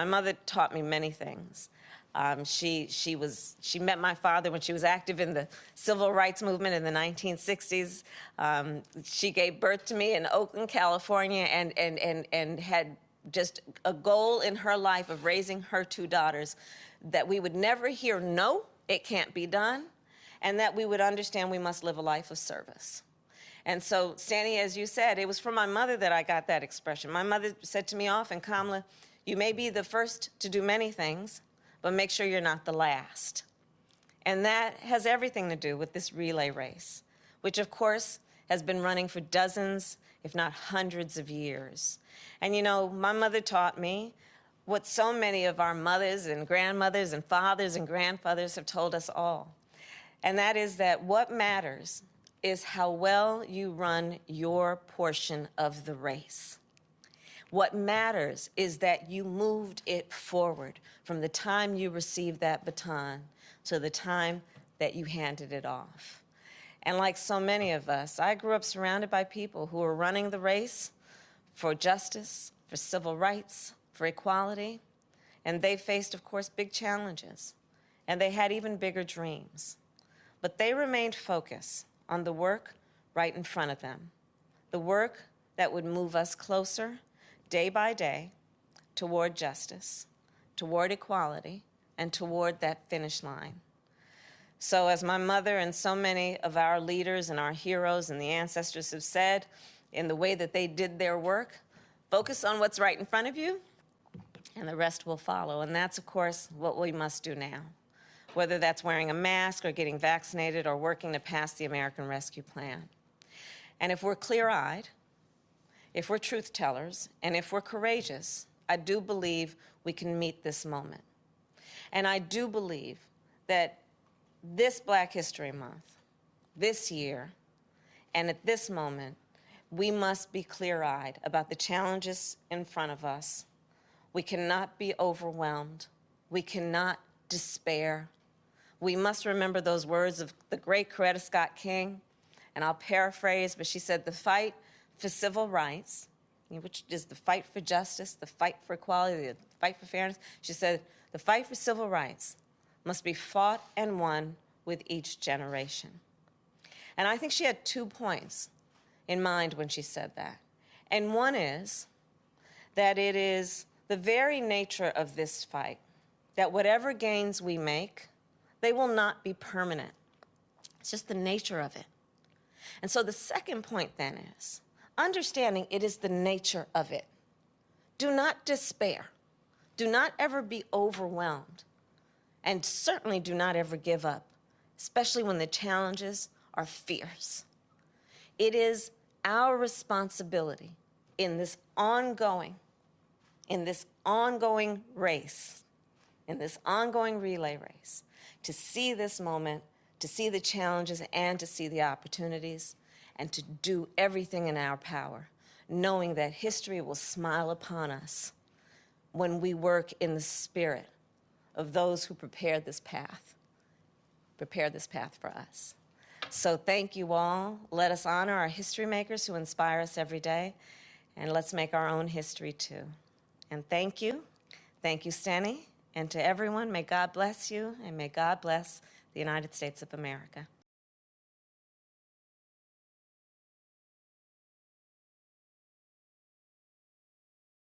My mother taught me many things. She met my father when she was active in the civil rights movement in the 1960s. She gave birth to me in Oakland, California, and had just a goal in her life of raising her two daughters that we would never hear, no, it can't be done, and that we would understand we must live a life of service. And so, Stanny, as you said, it was from my mother that I got that expression. My mother said to me often, Kamala, you may be the first to do many things, but make sure you're not the last. And that has everything to do with this relay race, which, of course, has been running for dozens, if not hundreds of years. And, you know, my mother taught me what so many of our mothers and grandmothers and fathers and grandfathers have told us all. And that is that what matters is how well you run your portion of the race. What matters is that you moved it forward from the time you received that baton to the time that you handed it off. And like so many of us, I grew up surrounded by people who were running the race for justice, for civil rights, for equality, and they faced, of course, big challenges, and they had even bigger dreams. But they remained focused on the work right in front of them, the work that would move us closer, day by day, toward justice, toward equality, and toward that finish line. So as my mother and so many of our leaders and our heroes and the ancestors have said, in the way that they did their work, focus on what's right in front of you, and the rest will follow. And that's, of course, what we must do now, whether that's wearing a mask or getting vaccinated or working to pass the American Rescue Plan. And if we're clear-eyed, if we're truth tellers, and if we're courageous, I do believe we can meet this moment. And I do believe that this Black History Month, this year, and at this moment, we must be clear-eyed about the challenges in front of us. We cannot be overwhelmed. We cannot despair. We must remember those words of the great Coretta Scott King, and I'll paraphrase, but she said, the fight for civil rights, which is the fight for justice, the fight for equality, the fight for fairness. She said, the fight for civil rights must be fought and won with each generation. And I think she had 2 points in mind when she said that. And one is that it is the very nature of this fight that whatever gains we make, they will not be permanent. It's just the nature of it. And so the second point then is, understanding it is the nature of it. Do not despair. Do not ever be overwhelmed. And certainly do not ever give up, especially when the challenges are fierce. It is our responsibility in this ongoing race, in this ongoing relay race, to see this moment, to see the challenges and to see the opportunities, and to do everything in our power, knowing that history will smile upon us when we work in the spirit of those who prepared this path for us. So thank you all. Let us honor our history makers who inspire us every day, and let's make our own history too. And thank you, Stanny, and to everyone, may God bless you, and may God bless the United States of America.